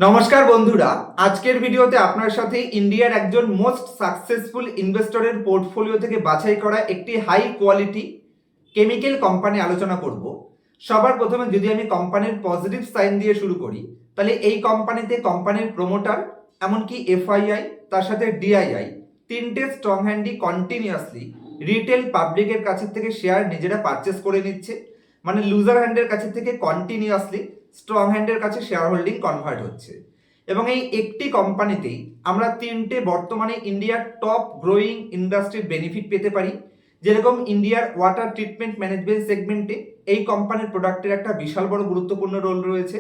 নমস্কার বন্ধুরা, আজকের ভিডিওতে আপনার সাথে ইন্ডিয়ার একজন মোস্ট সাকসেসফুল ইনভেস্টরের পোর্টফোলিও থেকে বাছাই করা একটি হাই কোয়ালিটি কেমিক্যাল কোম্পানি আলোচনা করব। সবার প্রথমে যদি আমি কোম্পানির পজিটিভ সাইন দিয়ে শুরু করি, তাহলে এই কোম্পানিতে কোম্পানির প্রমোটার এমনকি এফআইআই তার সাথে ডিআইআই তিনটে স্ট্রং হ্যান্ডই কন্টিনিউয়াসলি রিটেল পাবলিকের কাছে থেকে শেয়ার নিজেরা পারচেস করে নিচ্ছে। মানে লুজার হ্যান্ডের কাছে থেকে কন্টিনিউয়াসলি স্ট্রং হ্যান্ডের কাছে শেয়ার হোল্ডিং কনভার্ট হচ্ছে। এবং এই একটি কোম্পানিতেই আমরা তিনটে বর্তমানে ইন্ডিয়ার টপ গ্রোয়িং ইন্ডাস্ট্রির বেনিফিট পেতে পারি। যেরকম ইন্ডিয়ার ওয়াটার ট্রিটমেন্ট ম্যানেজমেন্ট সেগমেন্টে এই কোম্পানির প্রোডাক্টের একটা বিশাল বড় গুরুত্বপূর্ণ রোল রয়েছে,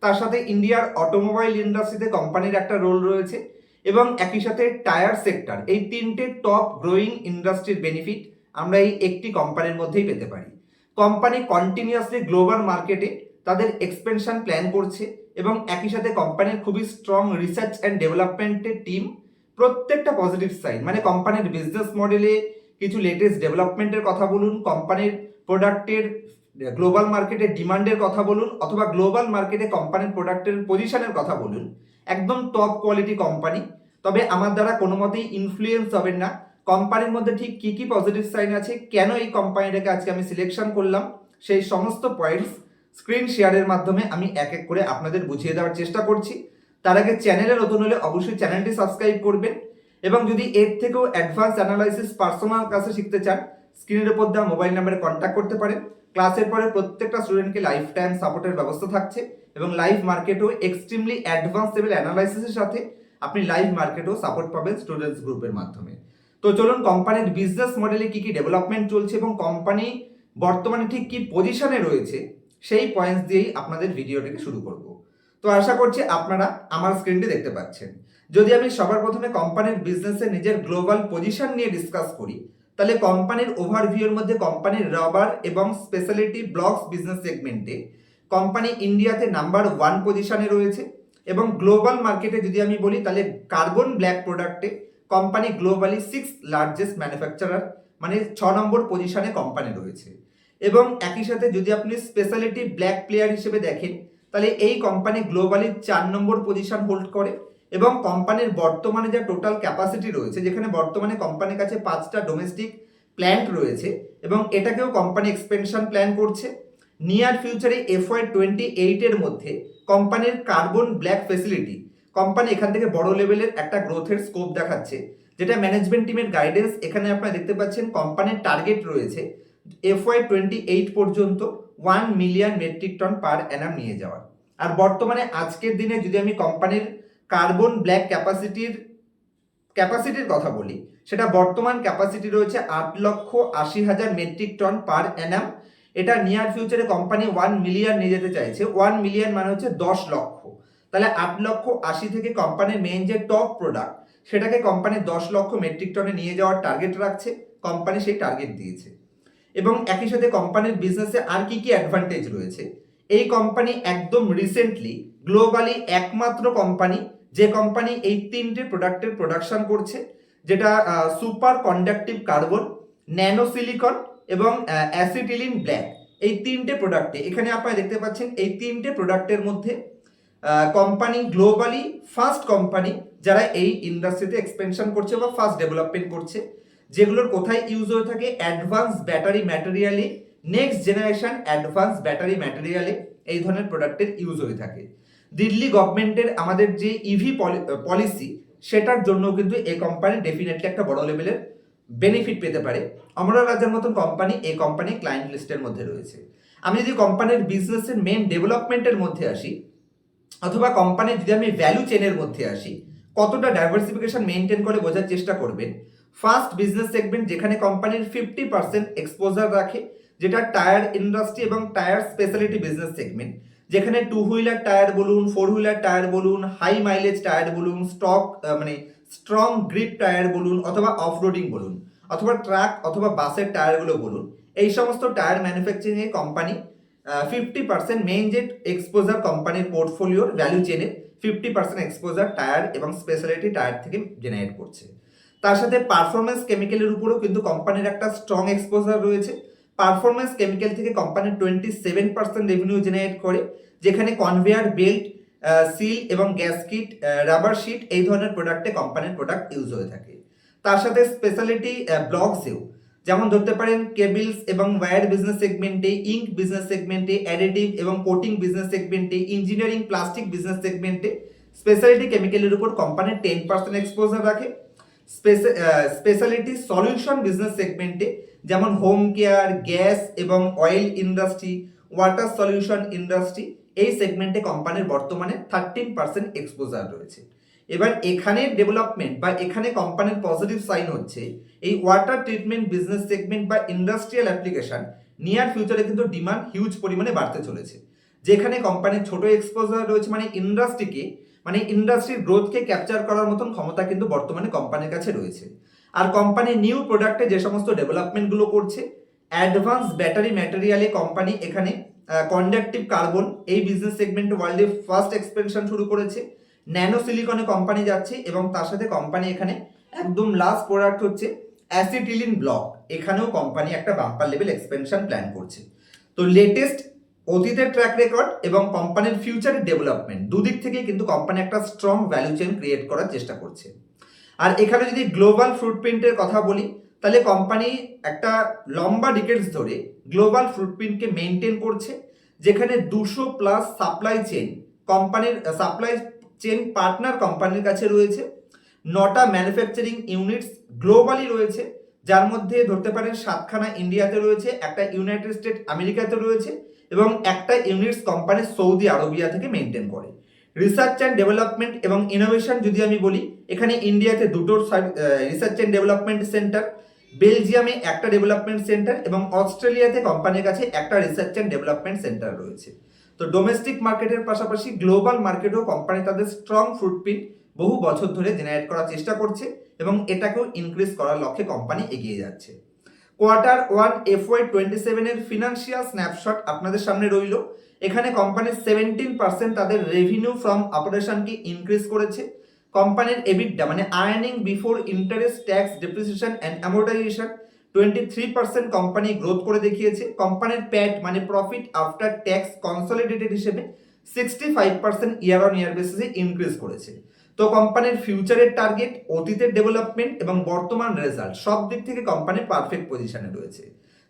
তার সাথে ইন্ডিয়ার অটোমোবাইল ইন্ডাস্ট্রিতে কোম্পানির একটা রোল রয়েছে, এবং একই সাথে টায়ার সেক্টর, এই তিনটে টপ গ্রোয়িং ইন্ডাস্ট্রির বেনিফিট আমরা এই একটি কোম্পানির মধ্যেই পেতে পারি। কোম্পানি কন্টিনিউয়াসলি গ্লোবাল মার্কেটে তাদের এক্সপেনশন প্ল্যান করছে, এবং একই সাথে কোম্পানির খুবই স্ট্রং রিসার্চ অ্যান্ড ডেভেলপমেন্টের টিম। প্রত্যেকটা পজিটিভ সাইন, মানে কোম্পানির বিজনেস মডেলে কিছু লেটেস্ট ডেভেলপমেন্টের কথা বলুন, কোম্পানির প্রোডাক্টের গ্লোবাল মার্কেটের ডিমান্ডের কথা বলুন, অথবা গ্লোবাল মার্কেটে কোম্পানির প্রোডাক্টের পজিশনের কথা বলুন, একদম টপ কোয়ালিটি কোম্পানি। তবে আমার দ্বারা কোনো মতেই ইনফ্লুয়েন্স হবেন না। কোম্পানির মধ্যে ঠিক কি কি পজিটিভ সাইন আছে, কেন এই কোম্পানিটাকে আজকে আমি সিলেকশন করলাম, সেই সমস্ত পয়েন্টস স্ক্রিন শেয়ারের মাধ্যমে আমি এক এক করে আপনাদের বুঝিয়ে দেওয়ার চেষ্টা করছি। তার আগে চ্যানেলে নতুন হলে অবশ্যই চ্যানেলটি সাবস্ক্রাইব করবেন, এবং যদি এর থেকেও অ্যাডভান্স অ্যানালাইসিস পার্সোনাল ক্লাসে শিখতে চান, স্ক্রিনের উপর দেওয়া মোবাইল নাম্বারে কন্ট্যাক্ট করতে পারেন। ক্লাসের পরে প্রত্যেকটা স্টুডেন্টকে লাইফ টাইম সাপোর্টের ব্যবস্থা থাকছে, এবং লাইভ মার্কেটেও এক্সট্রিমলি অ্যাডভান্স লেভেল অ্যানালাইসিসের সাথে আপনি লাইভ মার্কেটেও সাপোর্ট পাবেন স্টুডেন্টস গ্রুপের মাধ্যমে। তো চলুন কোম্পানির বিজনেস মডেলে কি কি ডেভেলপমেন্ট চলছে এবং কোম্পানি বর্তমানে ঠিক কি পজিশনে রয়েছে, সেই পয়েন্টস দিয়েই আপনাদের ভিডিওটিকে শুরু করব। তো আশা করছি আপনারা আমার স্ক্রিনটি দেখতে পাচ্ছেন। যদি আমি সবার প্রথমে কোম্পানির বিজনেসে নিজের গ্লোবাল পজিশন নিয়ে ডিসকাস করি, তাহলে কোম্পানির ওভারভিউর মধ্যে কোম্পানির রাবার এবং স্পেশালিটি ব্লকস বিজনেস সেগমেন্টে কোম্পানি ইন্ডিয়াতে নাম্বার 1 পজিশনে রয়েছে, এবং গ্লোবাল মার্কেটে যদি আমি বলি তাহলে কার্বন ব্ল্যাক প্রোডাক্টে company globally 6th largest manufacturer, মানে 6 নম্বর পজিশনে কোম্পানি রয়েছে। এবং একই সাথে যদি আপনি স্পেশালিটি ব্ল্যাক প্লেয়ার হিসেবে দেখেন, তাহলে এই কোম্পানি গ্লোবালি 4 নম্বর পজিশন হোল্ড করে। এবং কোম্পানির বর্তমানে যা টোটাল ক্যাপাসিটি রয়েছে, যেখানে বর্তমানে কোম্পানির কাছে 5টা ডোমেস্টিক প্ল্যান্ট রয়েছে, এবং এটাকেও কোম্পানি এক্সপেনশন প্ল্যান করছে। নিয়ার ফিউচারে FY28 এর মধ্যে কোম্পানির কার্বন ব্ল্যাক ফেসিলিটি, কোম্পানি এখান থেকে বড় লেভেলের একটা গ্রোথের স্কোপ দেখাচ্ছে, যেটা ম্যানেজমেন্ট টিমের গাইডেন্স। এখানে আপনারা দেখতে পাচ্ছেন কোম্পানির টার্গেট রয়েছে FY28 পর্যন্ত 1 million metric ton per annum নিয়ে যাওয়ার। আর বর্তমানে আজকের দিনে যদি আমি কোম্পানির কার্বন ব্ল্যাক ক্যাপাসিটির কথা বলি, সেটা বর্তমান ক্যাপাসিটি রয়েছে 8,80,000 মেট্রিক টন পার অ্যানাম। এটা নিয়ার ফিউচারে কোম্পানি 1 মিলিয়ন নিয়ে যেতে চাইছে। 1 মিলিয়ন মানে হচ্ছে 10 লক্ষ। তাহলে 8,80,000 থেকে কোম্পানির মেইন যে টপ প্রোডাক্ট, সেটাকে কোম্পানি 10 লক্ষ মেট্রিক টনে নিয়ে যাওয়ার টার্গেট রাখছে। কোম্পানি সেই টার্গেট দিয়েছে। এবং একই সাথে কোম্পানির বিজনেসে আর কি কি অ্যাডভান্টেজ রয়েছে, এই কোম্পানি একদম রিসেন্টলি গ্লোবালি একমাত্র কোম্পানি যে কোম্পানি এই তিনটে প্রোডাক্টের প্রোডাকশন করছে, যেটা super conductive carbon, nano silicon এবং অ্যাসিটিলিন ব্ল্যাক। এই তিনটে প্রোডাক্টে এখানে আপনারা দেখতে পাচ্ছেন, এই তিনটে প্রোডাক্টের মধ্যে কোম্পানি গ্লোবালি ফার্স্ট কোম্পানি যারা এই ইন্ডাস্ট্রিতে এক্সপেনশন করছে বা ফার্স্ট ডেভেলপমেন্ট করছে, যেগুলোর কোথায় ইউজ হয়ে থাকে, অ্যাডভান্স ব্যাটারি ম্যাটেরিয়ালে, নেক্সট জেনারেশন অ্যাডভান্স ব্যাটারি ম্যাটেরিয়ালে এই ধরনের প্রোডাক্টের ইউজ হয়ে থাকে। দিল্লি গভর্নমেন্টের আমাদের যে ইভি পলিসি, সেটার জন্য কিন্তু এই কোম্পানি ডেফিনেটলি একটা বড় লেভেলের বেনিফিট পেতে পারে। অমরা রাজার মতন কোম্পানি এই কোম্পানি ক্লায়েন্ট লিস্টের মধ্যে রয়েছে। আমি যদি কোম্পানির বিজনেসের মেন ডেভেলপমেন্টের মধ্যে আসি, অথবা কোম্পানির যদি আমি ভ্যালু চেনের মধ্যে আসি, কতটা ডাইভার্সিফিকেশন মেনটেন করে বোঝার চেষ্টা করবেন। ফার্স্ট বিজনেস সেগমেন্ট যেখানে কোম্পানির 50% এক্সপোজার রাখে, যেটা টায়ার ইন্ডাস্ট্রি এবং টায়ার স্পেশালিটি বিজনেস সেগমেন্ট, যেখানে 2 হুইলার টায়ার বলুন, 4 হুইলার টায়ার বলুন, হাই মাইলেজ টায়ার বলুন, স্ট্রং গ্রিপ টায়ার বলুন, অথবা অফরোডিং বলুন, অথবা ট্রাক অথবা বাসের টায়ারগুলো বলুন, এই সমস্ত tyre manufacturing a company 50% main যে এক্সপোজার কোম্পানির পোর্টফোলিওর ভ্যালু চেনে 50% এক্সপোজার টায়ার এবং স্পেশালিটি টায়ার থেকে জেনারেট করছে। তার সাথে পারফরমেন্স কেমিক্যালের উপরেও কিন্তু কোম্পানির একটা স্ট্রং এক্সপোজার রয়েছে। পারফরমেন্স কেমিক্যাল থেকে কোম্পানি 27% রেভিনিউ জেনারেট করে, যেখানে কনভেয়ার বেল্ট, সিল এবং গ্যাস কিট, রাবার শিট, এই ধরনের প্রোডাক্টে কোম্পানির প্রোডাক্ট ইউজ হয়ে থাকে। তার সাথে স্পেশালিটি ব্লকসেও, যেমন ধরতে পারেন কেবলস এবং ওয়্যার বিজনেস সেগমেন্টে, ইঙ্ক বিজনেস সেগমেন্টে, অ্যাডিটিভ এবং কোটিং বিজনেস সেগমেন্টে, ইঞ্জিনিয়ারিং প্লাস্টিক বিজনেস সেগমেন্টে স্পেশালিটি কেমিক্যালের উপর কোম্পানি 10% এক্সপোজার রাখে। স্পেশালিটি সলিউশন বিজনেস সেগমেন্টে, যেমন হোম কেয়ার, গ্যাস এবং oil industry, water solution industry, এই সেগমেন্টে কোম্পানির বর্তমানে 13% এক্সপোজার রয়েছে। এবার এখানে ডেভেলপমেন্ট বা এখানে কোম্পানির পজিটিভ সাইন হচ্ছে এই ওয়াটার ট্রিটমেন্ট বিজনেস সেগমেন্ট বা ইন্ডাস্ট্রিয়াল অ্যাপ্লিকেশন নিয়ার ফিউচারে কিন্তু ডিমান্ড হিউজ পরিমাণে বাড়তে চলেছে। যেখানে কোম্পানির ছোট এক্সপোজার রয়েছে, মানে ইন্ডাস্ট্রির গ্রোথকে ক্যাপচার করার মতন ক্ষমতা কিন্তু বর্তমানে কোম্পানির কাছে রয়েছে। আর কোম্পানি নিউ প্রোডাক্টে যে সমস্ত ডেভেলপমেন্টগুলো করছে, অ্যাডভান্স ব্যাটারি ম্যাটেরিয়ালে কোম্পানি এখানে কন্ডাক্টিভ কার্বন, এই বিজনেস সেগমেন্টে ওয়ার্ল্ডে ফার্স্ট এক্সপেনশন শুরু করেছে। ন্যানো সিলিকনে কোম্পানি যাচ্ছে এবং তার সাথে কোম্পানি এখানে একদম লাস্ট প্রোডাক্ট হচ্ছে অ্যাসিটিলিন ব্লক, এখানেও কোম্পানি একটা বাম্পার লেভেল এক্সপেনশন প্ল্যান করছে। তো লেটেস্ট অতীতের ট্র্যাক রেকর্ড এবং কোম্পানির ফিউচারের ডেভেলপমেন্ট দুদিক থেকেই কিন্তু কোম্পানি একটা স্ট্রং ভ্যালু চেইন ক্রিয়েট করার চেষ্টা করছে। আর এখানে যদি গ্লোবাল ফুটপ্রিন্টের কথা বলি, তাহলে কোম্পানি একটা লম্বা ডিকেডস ধরে গ্লোবাল ফুটপ্রিন্টকে মেনটেন করছে, যেখানে 200+ সাপ্লাই চেইন কোম্পানির সাপ্লাই চেইন পার্টনার কোম্পানির কাছে রয়েছে। 9টা ম্যানুফ্যাকচারিং ইউনিটস গ্লোবালি রয়েছে, যার মধ্যে ধরতে পারেন 7খানা ইন্ডিয়াতে রয়েছে, একটা ইউনাইটেড স্টেট আমেরিকাতে রয়েছে এবং একটা ইউনিটস কোম্পানি সৌদি আরবিয়া থেকে মেনটেন করে। রিসার্চ অ্যান্ড ডেভেলপমেন্ট এবং ইনোভেশন যদি আমি বলি, এখানে ইন্ডিয়াতে দুটো রিসার্চ অ্যান্ড ডেভেলপমেন্ট সেন্টার, বেলজিয়ামে একটা ডেভেলপমেন্ট সেন্টার এবং অস্ট্রেলিয়াতে কোম্পানির কাছে একটা রিসার্চ অ্যান্ড ডেভেলপমেন্ট সেন্টার রয়েছে। তো ডোমেস্টিক মার্কেটের পাশাপাশি গ্লোবাল মার্কেটেও কোম্পানি তাদের স্ট্রং ফুটপ্রিন্ট বহু বছর ধরে জেনারেট করার চেষ্টা করছে এবং এটাকেও ইনক্রিজ করার লক্ষ্যে কোম্পানি এগিয়ে যাচ্ছে। Q1 FY27 এর ফিনান্সিয়াল স্ন্যাপশট আপনাদের সামনে রইল। এখানে কোম্পানি 17% তাদের রেভিনিউ ফ্রম অপারেশনকে ইনক্রিজ করেছে। কোম্পানির এবিডা মানে earning before interest, tax, depreciation and amortisation 23% company growth করে দেখিয়েছে। কোম্পানির প্যাট মানে প্রফিট আফটার ট্যাক্স কনসলিডেটেড হিসেবে 65% ইয়ার অন ইয়ার বেসিসে ইনক্রিজ করেছে। তো কোম্পানির ফিউচারের টার্গেট, অতীতের ডেভেলপমেন্ট এবং বর্তমান রেজাল্ট সব দিক থেকে কোম্পানি পারফেক্ট পজিশনে রয়েছে।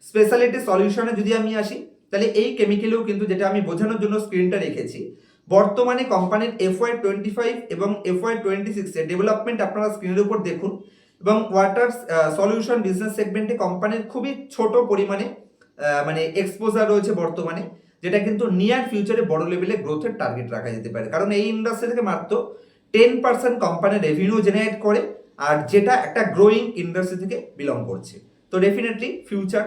স্পেশালিটি সলিউশনে যদি আমি আসি, তাহলে এই কেমিক্যালেও কিন্তু, যেটা আমি বোঝানোর জন্য স্ক্রিনটা রেখেছি, বর্তমানে কোম্পানির FY25 এবং FY26 এর ডেভেলপমেন্ট আপনারা স্ক্রিনের উপর দেখুন এবং ওয়াটার সলিউশন বিজনেস সেগমেন্টে কোম্পানির খুবই ছোট পরিমাণে মানে এক্সপোজার রয়েছে বর্তমানে, যেটা কিন্তু নিয়ার ফিউচারে বড় লেভেলে গ্রোথের টার্গেট রাখা যেতে পারে, কারণ এই ইন্ডাস্ট্রি থেকে মাত্র 10% কোম্পানি রেভিনিউ জেনারেট করে, আর যেটা একটা গ্রোয়িং ইন্ডাস্ট্রি থেকে বিলং করছে। তো ডেফিনেটলি ফিউচার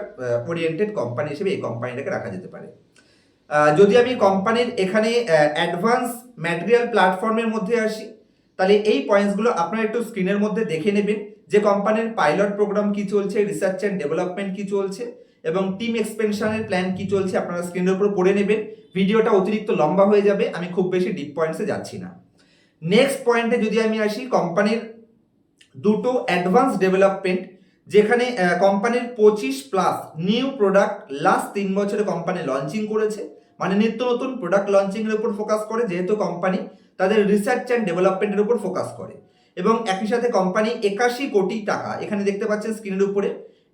ওরিয়েন্টেড কোম্পানি হিসেবে এই কোম্পানিটাকে রাখা যেতে পারে। যদি আমি কোম্পানির এখানে অ্যাডভান্স ম্যাটেরিয়াল প্ল্যাটফর্মের মধ্যে আসি, তাহলে এই পয়েন্টসগুলো আপনারা একটু স্ক্রিনের মধ্যে দেখে নেবেন যে কোম্পানির পাইলট প্রোগ্রাম কি চলছে, রিসার্চ অ্যান্ড ডেভেলপমেন্ট কি চলছে এবং টিম এক্সপেনশনের প্ল্যান কি চলছে, আপনারা স্ক্রিনের উপর পড়ে নেবেন। ভিডিওটা অতিরিক্ত লম্বা হয়ে যাবে, আমি খুব বেশি ডিপ পয়েন্টসে যাচ্ছি না। নেক্সট পয়েন্টে যদি আমি আসি, কোম্পানির দুটো অ্যাডভান্স ডেভেলপমেন্ট, যেখানে কোম্পানির 25+ নিউ প্রোডাক্ট লাস্ট 3 বছরে কোম্পানি লঞ্চিং করেছে, মানে নিত্য নতুন প্রোডাক্ট লঞ্চিং এর উপর ফোকাস করে, যেহেতু কোম্পানি তাদের রিসার্চ অ্যান্ড ডেভেলপমেন্টের উপর ফোকাস করে। এবং একই সাথে কোম্পানি 81 কোটি টাকা, এখানে দেখতে পাচ্ছেন স্ক্রিনের উপরে,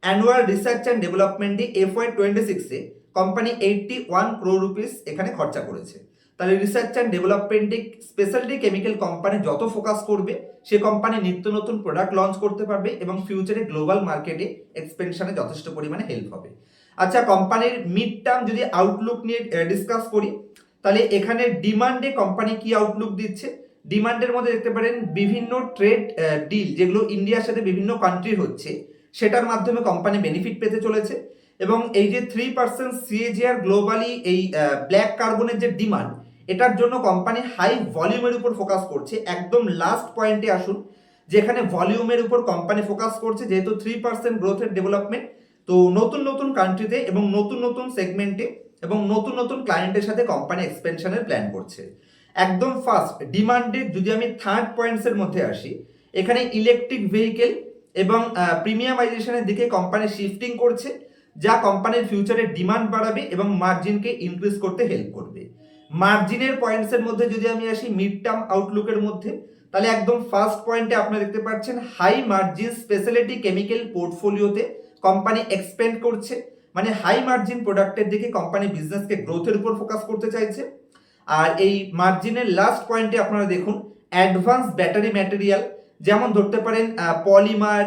অ্যানুয়াল রিসার্চ অ্যান্ড ডেভেলপমেন্টে FY26 এ কোম্পানি 81 crore রুপিস এখানে খরচা করেছে। তাহলে রিসার্চ অ্যান্ড ডেভেলপমেন্টে স্পেশালিটি কেমিক্যাল কোম্পানি যত ফোকাস করবে, সে কোম্পানি নিত্য নতুন প্রোডাক্ট লঞ্চ করতে পারবে এবং ফিউচারে গ্লোবাল মার্কেটে এক্সপেনশনে যথেষ্ট পরিমাণে হেল্প হবে। আচ্ছা, কোম্পানির মিড টার্ম যদি আউটলুক নিয়ে ডিসকাস করি, তাহলে এখানে ডিমান্ডে কোম্পানি কি আউটলুক দিচ্ছে, ডিমান্ডের মধ্যে দেখতে পারেন বিভিন্ন ট্রেড ডিল যেগুলো ইন্ডিয়ার সাথে বিভিন্ন কান্ট্রির হচ্ছে, সেটার মাধ্যমে কোম্পানি বেনিফিট পেতে চলেছে। এবং এই যে 3% CAGR গ্লোবালি এই ব্ল্যাক কার্বনের যে ডিমান্ড, এটার জন্য কোম্পানি হাই ভলিউমের উপর ফোকাস করছে। একদম লাস্ট পয়েন্টে আসুন, যেখানে ভলিউমের উপর কোম্পানি ফোকাস করছে, যেহেতু 3% গ্রোথের ডেভেলপমেন্ট, তো নতুন নতুন কান্ট্রিতে এবং নতুন নতুন সেগমেন্টে এবং নতুন নতুন ক্লায়েন্টের সাথে কোম্পানি এক্সপেনশনের প্ল্যান করছে। একদম ফার্স্ট ডিমান্ডে যদি আমি থার্ড পয়েন্টসের মধ্যে আসি, এখানে ইলেকট্রিক ভেহিকেল এবং প্রিমিয়ামাইজেশনের দিকে কোম্পানি শিফটিং করছে, যা কোম্পানির ফিউচারে ডিমান্ড বাড়াবে এবং মার্জিনকে ইনক্রিজ করতে হেল্প করবে। মার্জিনের পয়েন্টসের মধ্যে যদি আমি আসি মিড টার্ম আউটলুকের মধ্যে, তাহলে একদম ফার্স্ট পয়েন্টে আপনারা দেখতে পাচ্ছেন হাই মার্জিন স্পেশালিটি কেমিক্যাল পোর্টফোলিওতে কোম্পানি এক্সপেন্ড করছে, মানে হাই মার্জিন প্রোডাক্টের দিকে কোম্পানি বিজনেসকে গ্রোথের উপর ফোকাস করতে চাইছে। আর এই মার্জিনের লাস্ট পয়েন্টে আপনারা দেখুন অ্যাডভান্স ব্যাটারি ম্যাটেরিয়াল, যেমন ধরতে পারেন পলিমার,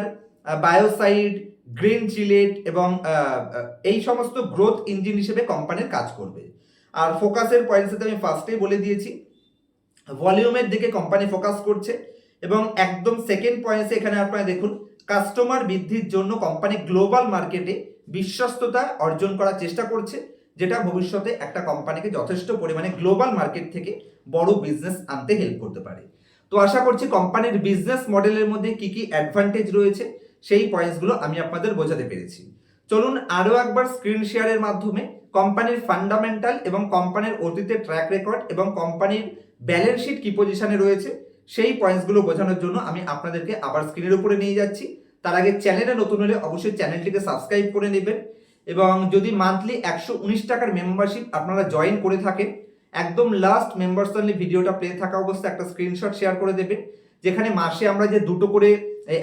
বায়োসাইড, গ্রিন চিলেট এবং এই সমস্ত গ্রোথ ইঞ্জিন হিসেবে কোম্পানির কাজ করবে। আর ফোকাসের পয়েন্টসে আমি ফার্স্টেই বলে দিয়েছি ভলিউমের দিকে কোম্পানি ফোকাস করছে, এবং একদম সেকেন্ড পয়েন্টে এখানে আপনারা দেখুন কাস্টমার বৃদ্ধির জন্য কোম্পানি গ্লোবাল মার্কেটে বিশ্বস্ততা অর্জন করার চেষ্টা করছে, যেটা ভবিষ্যতে একটা কোম্পানিকে যথেষ্ট পরিমাণে গ্লোবাল মার্কেট থেকে বড় বিজনেস আনতে হেল্প করতে পারে। তো আশা করছি কোম্পানির বিজনেস মডেলের মধ্যে কি কি অ্যাডভান্টেজ রয়েছে সেই পয়েন্টসগুলো আমি আপনাদের বোঝাতে পেরেছি। চলুন আরও একবার স্ক্রিন শেয়ারের মাধ্যমে কোম্পানির ফান্ডামেন্টাল এবং কোম্পানির অতীতের ট্র্যাক রেকর্ড এবং কোম্পানির ব্যালেন্স শিট কি পজিশনে রয়েছে সেই পয়েন্টসগুলো বোঝানোর জন্য আমি আপনাদেরকে আবার স্ক্রিনের উপরে নিয়ে যাচ্ছি। তার আগে চ্যানেলে নতুন হলে অবশ্যই চ্যানেলটিকে সাবস্ক্রাইব করে নেবেন, এবং যদি মান্থলি 119 টাকার মেম্বারশিপ আপনারা জয়েন করে থাকেন, একদম লাস্ট মেম্বার্স অনলি ভিডিওটা প্লে থাকা অবস্থায় একটা স্ক্রিনশট শেয়ার করে দেবেন, যেখানে মাসে আমরা যে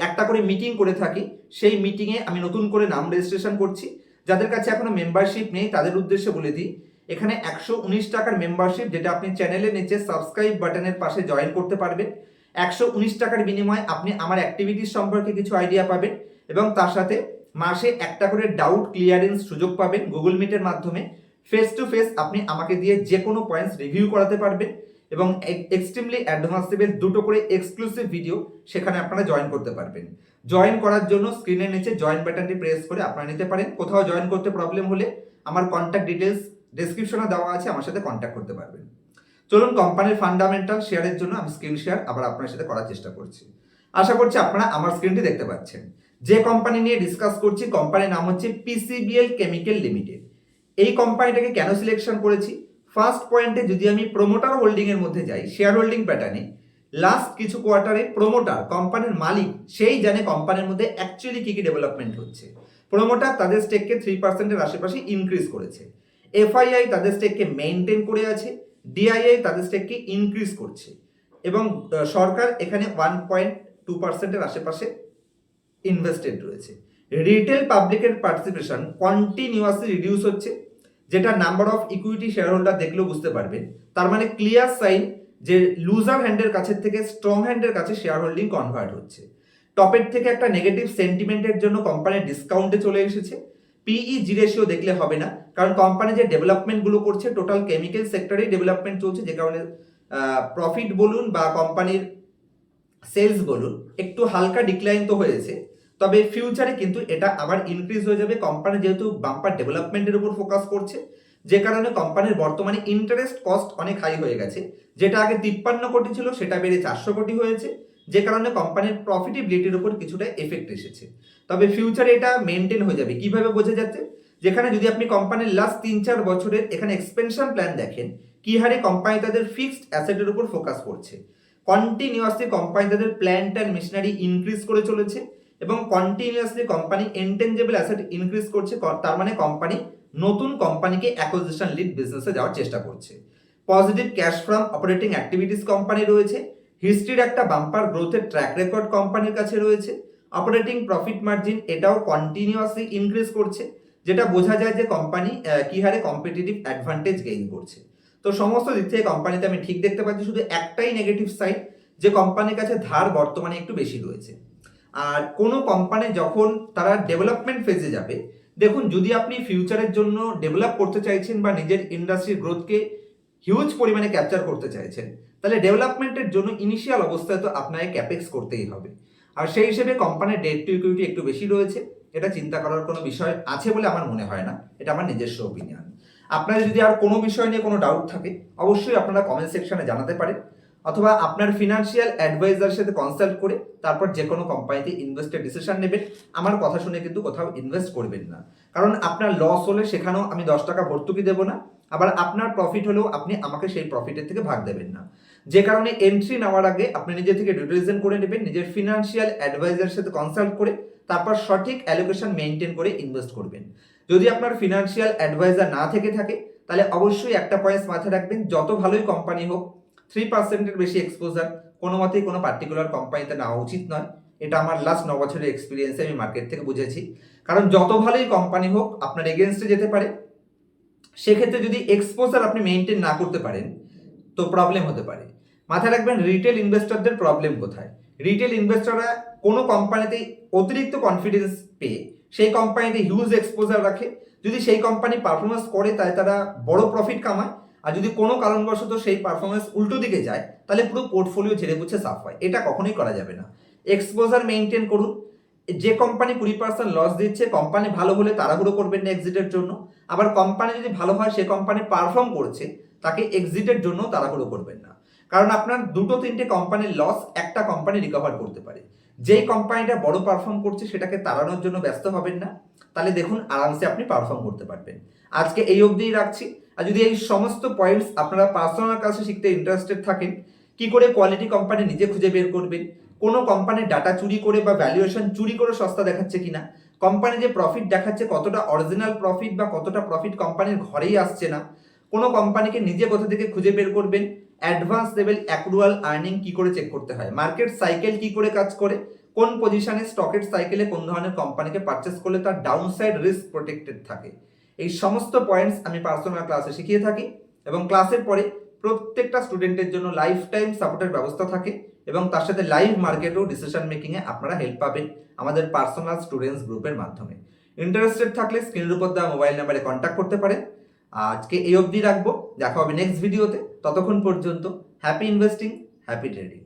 একটা করে মিটিং করে থাকি, সেই মিটিংয়ে আমি নতুন করে নাম রেজিস্ট্রেশন করছি। যাদের কাছে এখনো মেম্বারশিপ নেই তাদের উদ্দেশ্যে বলে দিই, এখানে 119 টাকার মেম্বারশিপ, যেটা আপনি চ্যানেলের নিচে সাবস্ক্রাইব বাটনের পাশে জয়েন করতে পারবেন। 119 টাকার বিনিময়ে আপনি আমার অ্যাক্টিভিটিস সম্পর্কে কিছু আইডিয়া পাবেন, এবং তার সাথে মাসে একটা করে ডাউট ক্লিয়ারেন্স সুযোগ পাবেন গুগল মিটের মাধ্যমে। ফেস টু ফেস আপনি আমাকে দিয়ে যে কোনো পয়েন্টস রিভিউ করাতে পারবেন, এবং এক্সট্রিমলি অ্যাডভান্সেবল দুটো করে এক্সক্লুসিভ ভিডিও সেখানে আপনারা জয়েন করতে পারবেন। জয়েন করার জন্য স্ক্রিনের নিচে জয়েন বাটনটি প্রেস করে আপনারা নিতে পারেন। কোথাও জয়েন করতে প্রবলেম হলে আমার কন্ট্যাক্ট ডিটেলস ডেসক্রিপশনে দেওয়া আছে, আমার সাথে কন্ট্যাক্ট করতে পারবেন। চলুন কোম্পানির ফান্ডামেন্টাল শেয়ারের জন্য আমি স্ক্রিন শেয়ার আবার আপনার সাথে করার চেষ্টা করছি। আশা করছি আপনারা আমার স্ক্রিনটি দেখতে পাচ্ছেন। যে কোম্পানি নিয়ে ডিসকাস করছি কোম্পানির নাম হচ্ছে পিসিবিএল কেমিক্যাল লিমিটেড। এই কোম্পানিটাকে কেন সিলেকশন করেছি, ফার্স্ট পয়েন্টে যদি আমি প্রোমোটার হোল্ডিং এর মধ্যে যাই, শেয়ার হোল্ডিং প্যাটার্নে লাস্ট কিছু কোয়ার্টারে প্রোমোটার কোম্পানির মালিক সেই জানে কোম্পানির মধ্যে অ্যাকচুয়ালি কি কি ডেভেলপমেন্ট হচ্ছে। প্রোমোটার তাদের স্টেককে 3% আশেপাশে ইনক্রিজ করেছে, এফআইআই তাদের স্টেককে মেইনটেইন করে আছে, ডিআইআই তাদের স্টেককে ইনক্রিজ করছে, এবং সরকার এখানে 1.2% আশেপাশে ইনভেস্টেড রয়েছে। রিটেল পাবলিকের পার্টিসিপেশন কন্টিনিউয়াসলি রিডিউস হচ্ছে, যেটা number of equity share holder দেখলেও বুঝতে পারবেন। তার মানে ক্লিয়ার সাইন যে লুজার হ্যান্ডের কাছে থেকে স্ট্রং হ্যান্ডের কাছে শেয়ার হোল্ডিং কনভার্ট হচ্ছে। টপের থেকে একটা নেগেটিভ সেন্টিমেন্টের জন্য কোম্পানির ডিসকাউন্টে চলে এসেছে। পিইজি রেশিও দেখলে হবে না, কারণ কোম্পানি যে ডেভেলপমেন্টগুলো করছে টোটাল কেমিক্যাল সেক্টরেই ডেভেলপমেন্ট চলছে, যে কারণে প্রফিট বলুন বা কোম্পানির সেলস বলুন একটু হালকা ডিক্লাইন তো হয়েছে, তবে ফিউচারে কিন্তু এটা আবার ইনক্রিজ হয়ে যাবে। কোম্পানি যেহেতু বাম্পার ডেভেলপমেন্টের উপর ফোকাস করছে, যে কারণে কোম্পানির বর্তমানে ইন্টারেস্ট কস্ট অনেক হাই হয়ে গেছে, যেটা আগে 53 কোটি ছিল সেটা বেড়ে 400 কোটি হয়েছে, যে কারণে কোম্পানির প্রফিটেবিলিটির উপর কিছুটা এফেক্ট এসেছে। তবে ফিউচারে এটা মেনটেন হয়ে যাবে। কিভাবে বোঝা যাচ্ছে, যেখানে যদি আপনি কোম্পানির লাস্ট 3-4 বছরের এখানে এক্সপেনশন প্ল্যান দেখেন, কি হারে কোম্পানি তাদের ফিক্সড অ্যাসেটের উপর ফোকাস করছে। কন্টিনিউয়াসলি কোম্পানি তাদের প্ল্যান্ট অ্যান্ড মেশিনারি ইনক্রিজ করে চলেছে, এবং continuously company intangible asset increase করছে। তার মানে কোম্পানি নতুন কোম্পানিকে অ্যাকুইজিশন লিড বিজনেসে যাওয়ার চেষ্টা করছে। Positive case from operating activities company রয়েছে, হিস্ট্রির একটা বাম্পার গ্রোথের ট্র্যাক রেকর্ড কোম্পানির কাছে রয়েছে, অপারেটিং প্রফিট মার্জিন এটাও কন্টিনিউয়াসলি ইনক্রিজ করছে, যেটা বোঝা যায় যে কোম্পানি কি হারে কম্পিটিটিভ অ্যাডভান্টেজ গেইন করছে। তো সমস্ত দিক থেকে কোম্পানিতে আমি ঠিক দেখতে পাচ্ছি, শুধু একটাই নেগেটিভ সাইড যে কোম্পানির কাছে ধার বর্তমানে একটু বেশি রয়েছে। আর কোনো কোম্পানি যখন তারা ডেভেলপমেন্ট ফেজে যাবে, দেখুন যদি আপনি ফিউচারের জন্য ডেভেলপ করতে চাইছেন বা নিজের ইন্ডাস্ট্রির গ্রোথকে হিউজ পরিমাণে ক্যাপচার করতে চাইছেন, তাহলে ডেভেলপমেন্টের জন্য ইনিশিয়াল অবস্থায় তো আপনাকে ক্যাপেক্স করতেই হবে। আর সেই হিসেবে কোম্পানির ডেট টু ইকুইটি একটু বেশি রয়েছে, এটা চিন্তা করার কোনো বিষয় আছে বলে আমার মনে হয় না, এটা আমার নিজস্ব ওপিনিয়ন। আপনার যদি আর কোনো বিষয় নিয়ে কোনো ডাউট থাকে অবশ্যই আপনারা কমেন্ট সেকশনে জানাতে পারেন, অথবা আপনার ফিনান্সিয়াল অ্যাডভাইজারের সাথে কনসাল্ট করে তারপর যে কোনো কোম্পানিতে ইনভেস্টের ডিসিশন নেবেন। আমার কথা শুনে কিন্তু কোথাও ইনভেস্ট করবেন না, কারণ আপনার লস হলে সেখানেও আমি 10 টাকা ভর্তুকি দেবো না, আবার আপনার প্রফিট হলেও আপনি আমাকে সেই প্রফিটের থেকে ভাগ দেবেন না। যে কারণে এন্ট্রি নেওয়ার আগে আপনি নিজে থেকে ডিউটিলাইজেশন করে নেবেন, নিজের ফিনান্সিয়াল অ্যাডভাইজারের সাথে কনসাল্ট করে তারপর সঠিক অ্যালোকেশন মেনটেন করে ইনভেস্ট করবেন। যদি আপনার ফিনান্সিয়াল অ্যাডভাইজার না থেকে থাকে তাহলে অবশ্যই একটা পয়েন্ট মাথায় রাখবেন, যত ভালোই কোম্পানি হোক 3%-এর বেশি এক্সপোজার কোনো মতেই কোনো পার্টিকুলার কোম্পানিতে নেওয়া উচিত নয়। এটা আমার লাস্ট 9 বছরের এক্সপিরিয়েন্সে আমি মার্কেট থেকে বুঝেছি। কারণ যত ভালোই কোম্পানি হোক আপনার এগেনস্টে যেতে পারে। সেক্ষেত্রে যদি এক্সপোজার আপনি মেনটেন না করতে পারেন তো প্রবলেম হতে পারে। মাথায় রাখবেন রিটেল ইনভেস্টরদের প্রবলেম কোথায়। রিটেল ইনভেস্টররা কোনো কোম্পানিতে অতিরিক্ত কনফিডেন্স পেয়ে সেই কোম্পানিতে হিউজ এক্সপোজার রাখে। যদি সেই কোম্পানি পারফরমেন্স করে তাই তারা বড় প্রফিট কামায়, আর যদি কোনো কারণবশত সেই পারফরমেন্স উল্টো দিকে যায় তাহলে পুরো পোর্টফোলিও ঝেড়ে বুঝে সাফ হয়। এটা কখনোই করা যাবে না। এক্সপোজার মেনটেন করুন। যে কোম্পানি 20% লস দিচ্ছে, কোম্পানি ভালো হলে তাড়াহুড়ো করবেন না এক্সিটের জন্য। আবার কোম্পানি যদি ভালো হয়, সে কোম্পানি পারফর্ম করছে, তাকে এক্সিটের জন্য তাড়াহুড়ো করবেন না। কারণ আপনার 2-3টে কোম্পানির লস একটা কোম্পানি রিকভার করতে পারে। যেই কোম্পানিটা বড় পারফর্ম করছে সেটাকে তাড়ানোর জন্য ব্যস্ত হবেন না, তাহলে দেখুন আরামসে আপনি পারফর্ম করতে পারবেন। আজকে এই অবধিই রাখছি। আর যদি এই সমস্ত পয়েন্টস আপনারা পার্সোনাল কাছে শিখতে ইন্টারেস্টেড থাকেন, কি করে কোয়ালিটি কোম্পানি নিজে খুঁজে বের করবেন, কোনো কোম্পানির ডাটা চুরি করে বা ভ্যালুয়েশন চুরি করে সস্তা দেখাচ্ছে কিনা, কোম্পানি যে প্রফিট দেখাচ্ছে কতটা অরিজিনাল প্রফিট বা কতটা প্রফিট কোম্পানির ঘরেই আসছে না, কোনো কোম্পানিকে নিজে কোথা থেকে খুঁজে বের করবেন, অ্যাডভান্স লেভেল অ্যাক্রুয়াল আর্নিং কি করে চেক করতে হয়, মার্কেট সাইকেল কি করে কাজ করে, কোন পজিশনে স্টকের সাইকেলে কোন ধরনের কোম্পানিকে পারচেস করলে তার ডাউনসাইড রিস্ক প্রোটেক্টেড থাকে, এই সমস্ত পয়েন্টস আমি পার্সোনাল ক্লাসে শিখিয়ে থাকি। এবং ক্লাসের পরে প্রত্যেকটা স্টুডেন্টের জন্য লাইফ টাইম সাপোর্টের ব্যবস্থা থাকে এবং তার সাথে লাইভ মার্কেটও ডিসিশন মেকিংয়ে আপনারা হেল্প পাবেন আমাদের পার্সোনাল স্টুডেন্টস গ্রুপের মাধ্যমে। ইন্টারেস্টেড থাকলে স্ক্রিনের উপর দেওয়া মোবাইল নাম্বারে কন্ট্যাক্ট করতে পারেন। আজকে এই অবধি রাখবো, দেখা হবে নেক্সট ভিডিওতে। ততক্ষণ পর্যন্ত হ্যাপি ইনভেস্টিং, হ্যাপি ট্রেডিং।